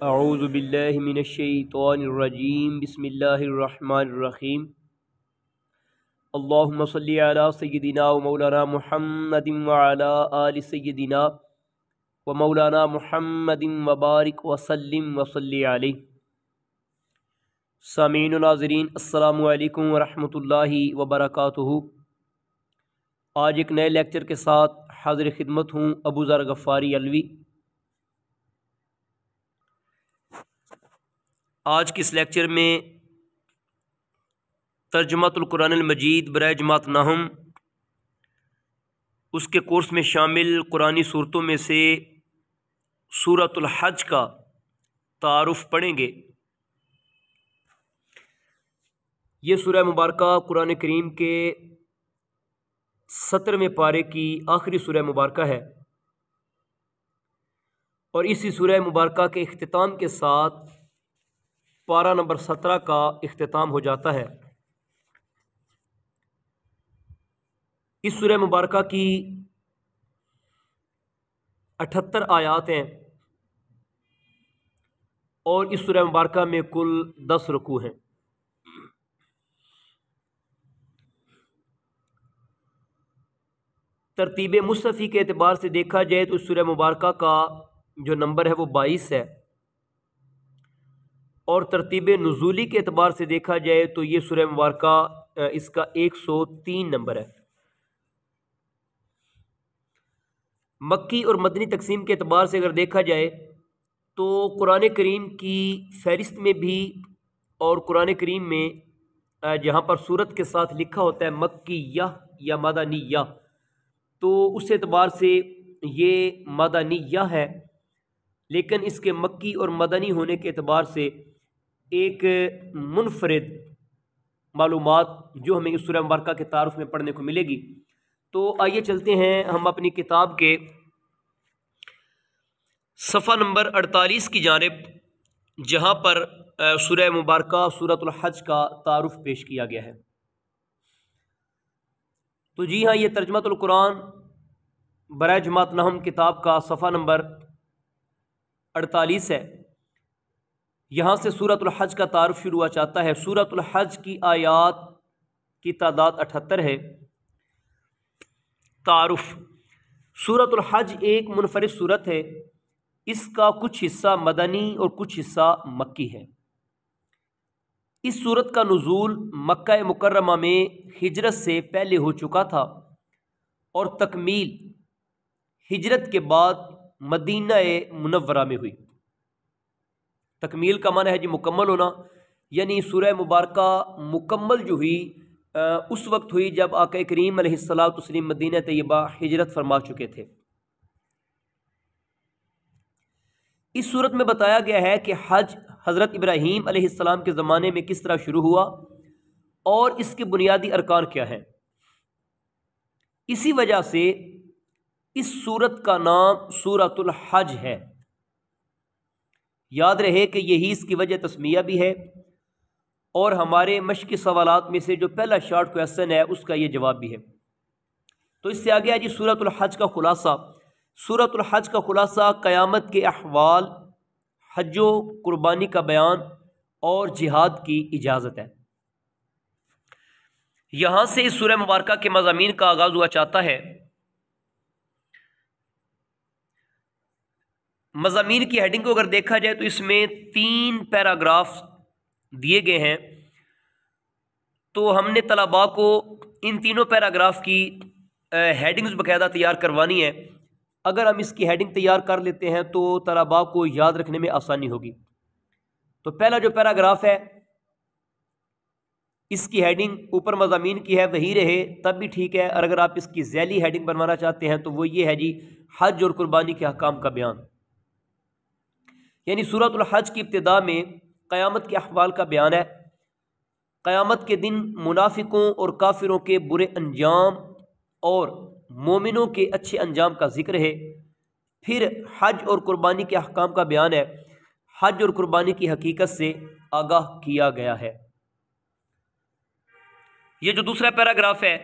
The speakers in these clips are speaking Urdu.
اعوذ باللہ من الشیطان الرجیم بسم اللہ الرحمن الرحیم اللہم صلی علی سیدنا و مولانا محمد وعلی آل سیدنا و مولانا محمد وبارک وسلم وصلی علیہ۔ سامعین و ناظرین السلام علیکم ورحمۃ اللہ وبرکاتہ۔ آج ایک نئے لیکچر کے ساتھ حاضر خدمت ہوں ابو ذر غفاری علوی۔ آج کے اس لیکچر میں ترجمۃ القرآن المجید برائے جماعت نہم، اس کے کورس میں شامل قرآنی صورتوں میں سے سورۃ الحج کا تعارف پڑھیں گے۔ یہ سورہ مبارکہ قرآن کریم کے 17ویں پارے کی آخری سورہ مبارکہ ہے، اور اسی سورہ مبارکہ کے اختتام کے ساتھ پارہ نمبر 17 کا اختتام ہو جاتا ہے۔ اس سورہ مبارکہ کی 78 آیات ہیں، اور اس سورہ مبارکہ میں کل 10 رکوع ہیں۔ ترتیب مصحفی کے اعتبار سے دیکھا جائے تو اس سورہ مبارکہ کا جو نمبر ہے وہ 22 ہے، اور ترتیب نزولی کے اعتبار سے دیکھا جائے تو یہ سورہ مبارکہ اس کا 103 نمبر ہے۔ مکی اور مدنی تقسیم کے اعتبار سے اگر دیکھا جائے تو قرآن کریم کی فہرست میں بھی اور قرآن کریم میں جہاں پر سورت کے ساتھ لکھا ہوتا ہے مکیہ یا مدنیہ، تو اس اعتبار سے یہ مدنیہ ہے، لیکن اس کے مکی اور مدنی ہونے کے اعتبار سے ایک منفرد معلومات جو ہمیں اس سورہ مبارکہ کے تعارف میں پڑھنے کو ملے گی۔ تو آئیے چلتے ہیں ہم اپنی کتاب کے صفحہ نمبر 48 کی جانب، جہاں پر سورہ مبارکہ سورۃ الحج کا تعارف پیش کیا گیا ہے۔ تو جی ہاں، یہ ترجمۃ القرآن برائے جماعت نہم کتاب کا صفحہ نمبر 48 ہے۔ یہاں سے سورۃ الحج کا تعارف شروع ہوا چاہتا ہے۔ سورۃ الحج کی آیات کی تعداد 78 ہے۔ تعارف: سورۃ الحج ایک منفرد سورت ہے، اس کا کچھ حصہ مدنی اور کچھ حصہ مکی ہے۔ اس سورت کا نزول مکہ مکرمہ میں ہجرت سے پہلے ہو چکا تھا، اور تکمیل ہجرت کے بعد مدینہ منورہ میں ہوئی۔ تکمیل کا معنی ہے جی مکمل ہونا، یعنی سورہ مبارکہ مکمل جو ہوئی اس وقت ہوئی جب آقا کریم علیہ الصلوۃ والتسلیم مدینہ طیبہ ہجرت فرما چکے تھے۔ اس صورت میں بتایا گیا ہے کہ حج حضرت ابراہیم علیہ السلام کے زمانے میں کس طرح شروع ہوا اور اس کے بنیادی ارکان کیا ہیں۔ اسی وجہ سے اس سورت کا نام سورۃ الحج ہے۔ یاد رہے کہ یہی اس کی وجہ تسمیہ بھی ہے، اور ہمارے مشقی سوالات میں سے جو پہلا شارٹ کویسچن ہے اس کا یہ جواب بھی ہے۔ تو اس سے آگے جی سورۃ الحج کا خلاصہ۔ سورۃ الحج کا خلاصہ قیامت کے احوال، حج و قربانی کا بیان اور جہاد کی اجازت ہے۔ یہاں سے اس سورہ مبارکہ کے مضامین کا آغاز ہوا چاہتا ہے۔ مضامین کی ہیڈنگ کو اگر دیکھا جائے تو اس میں 3 پیراگراف دیے گئے ہیں، تو ہم نے طلباء کو ان تینوں پیراگراف کی ہیڈنگز باقاعدہ تیار کروانی ہے۔ اگر ہم اس کی ہیڈنگ تیار کر لیتے ہیں تو طلباء کو یاد رکھنے میں آسانی ہوگی۔ تو پہلا جو پیراگراف ہے اس کی ہیڈنگ اوپر مضامین کی ہے وہی رہے تب بھی ٹھیک ہے، اور اگر آپ اس کی ذیلی ہیڈنگ بنوانا چاہتے ہیں تو وہ یہ ہے جی حج اور قربانی کے احکام کا بیان، یعنی سورۃ الحج کی ابتدا میں قیامت کے احوال کا بیان ہے۔ قیامت کے دن منافقوں اور کافروں کے برے انجام اور مومنوں کے اچھے انجام کا ذکر ہے۔ پھر حج اور قربانی کے احکام کا بیان ہے۔ حج اور قربانی کی حقیقت سے آگاہ کیا گیا ہے۔ یہ جو دوسرا پیراگراف ہے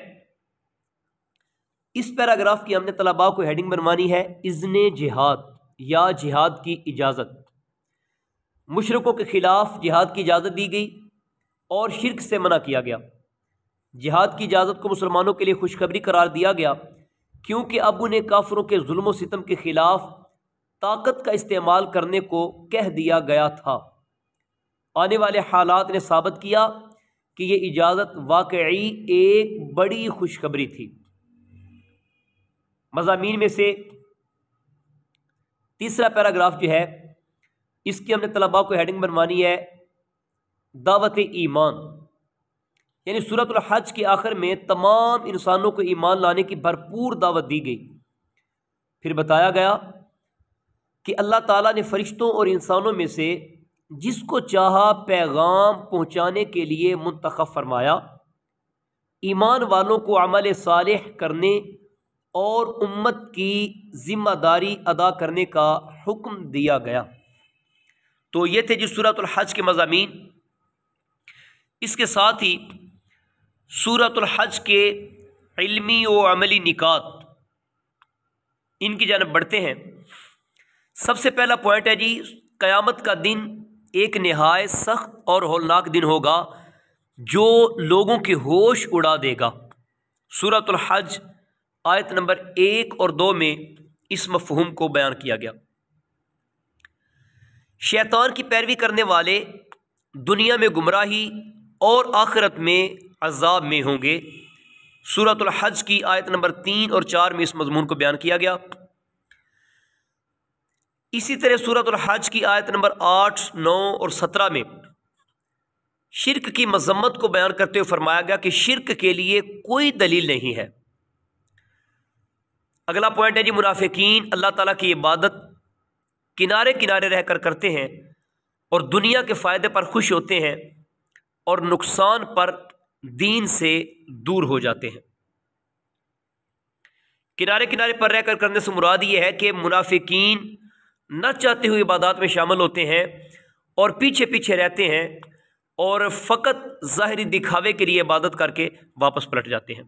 اس پیراگراف کی ہم نے طلباء کو ہیڈنگ بنوانی ہے اذن جہاد یا جہاد کی اجازت۔ مشرکوں کے خلاف جہاد کی اجازت دی گئی اور شرک سے منع کیا گیا۔ جہاد کی اجازت کو مسلمانوں کے لیے خوشخبری قرار دیا گیا، کیونکہ اب انہیں کافروں کے ظلم و ستم کے خلاف طاقت کا استعمال کرنے کو کہہ دیا گیا تھا۔ آنے والے حالات نے ثابت کیا کہ یہ اجازت واقعی ایک بڑی خوشخبری تھی۔ مضامین میں سے تیسرا پیراگراف جو ہے اس کی ہم نے طلباء کو ہیڈنگ بنوانی ہے دعوت ایمان، یعنی سورۃ الحج کے آخر میں تمام انسانوں کو ایمان لانے کی بھرپور دعوت دی گئی۔ پھر بتایا گیا کہ اللہ تعالیٰ نے فرشتوں اور انسانوں میں سے جس کو چاہا پیغام پہنچانے کے لیے منتخب فرمایا۔ ایمان والوں کو عمل صالح کرنے اور امت کی ذمہ داری ادا کرنے کا حکم دیا گیا۔ تو یہ تھے جس سورۃ الحج کے مضامین۔ اس کے ساتھ ہی سورۃ الحج کے علمی و عملی نکات ان کی جانب بڑھتے ہیں۔ سب سے پہلا پوائنٹ ہے جی، قیامت کا دن ایک نہایت سخت اور ہولناک دن ہوگا جو لوگوں کے ہوش اڑا دے گا۔ سورۃ الحج آیت نمبر 1 اور 2 میں اس مفہوم کو بیان کیا گیا۔ شیطان کی پیروی کرنے والے دنیا میں گمراہی اور آخرت میں عذاب میں ہوں گے۔ سورۃ الحج کی آیت نمبر 3 اور 4 میں اس مضمون کو بیان کیا گیا۔ اسی طرح سورۃ الحج کی آیت نمبر 8، 9 اور 17 میں شرک کی مذمت کو بیان کرتے ہوئے فرمایا گیا کہ شرک کے لیے کوئی دلیل نہیں ہے۔ اگلا پوائنٹ ہے جی، منافقین اللہ تعالیٰ کی عبادت کنارے کنارے رہ کر کرتے ہیں اور دنیا کے فائدے پر خوش ہوتے ہیں اور نقصان پر دین سے دور ہو جاتے ہیں۔ کنارے کنارے پر رہ کر کرنے سے مراد یہ ہے کہ منافقین نہ چاہتے ہوئے عبادات میں شامل ہوتے ہیں اور پیچھے پیچھے رہتے ہیں اور فقط ظاہری دکھاوے کے لیے عبادت کر کے واپس پلٹ جاتے ہیں۔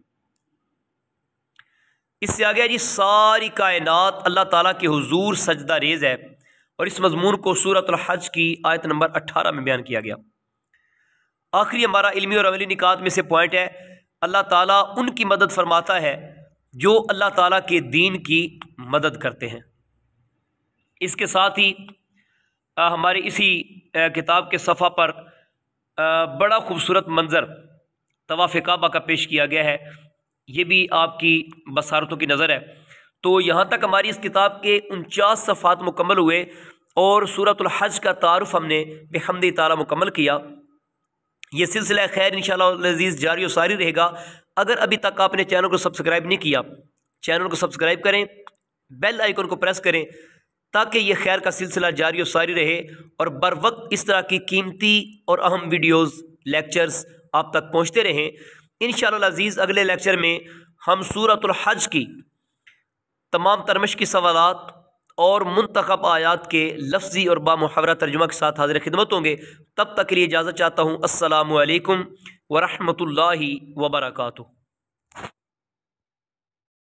اس سے آگے جی، ساری کائنات اللہ تعالیٰ کے حضور سجدہ ریز ہے، اور اس مضمون کو سورۃ الحج کی آیت نمبر 18 میں بیان کیا گیا۔ آخری ہمارا علمی اور عملی نکات میں سے پوائنٹ ہے، اللہ تعالیٰ ان کی مدد فرماتا ہے جو اللہ تعالیٰ کے دین کی مدد کرتے ہیں۔ اس کے ساتھ ہی ہمارے اسی کتاب کے صفحہ پر بڑا خوبصورت منظر طواف کعبہ کا پیش کیا گیا ہے، یہ بھی آپ کی بصارتوں کی نظر ہے۔ تو یہاں تک ہماری اس کتاب کے 49 صفحات مکمل ہوئے اور سورۃ الحج کا تعارف ہم نے بحمد تعالیٰ مکمل کیا۔ یہ سلسلہ خیر انشاءاللہ العزیز جاری و ساری رہے گا۔ اگر ابھی تک آپ نے چینل کو سبسکرائب نہیں کیا، چینل کو سبسکرائب کریں، بیل آئیکن کو پریس کریں تاکہ یہ خیر کا سلسلہ جاری و ساری رہے اور بر وقت اس طرح کی قیمتی اور اہم ویڈیوز، لیکچرز آپ تک پہنچتے رہیں۔ انشاءاللہ العزیز اگلے لیکچر میں ہم سورۃ الحج کی تمام ترمش کی سوالات اور منتخب آیات کے لفظی اور بامحاورہ ترجمہ کے ساتھ حاضر خدمت ہوں گے۔ تب تک کے لیے اجازت چاہتا ہوں۔ السلام علیکم ورحمۃ اللہ وبرکاتہ۔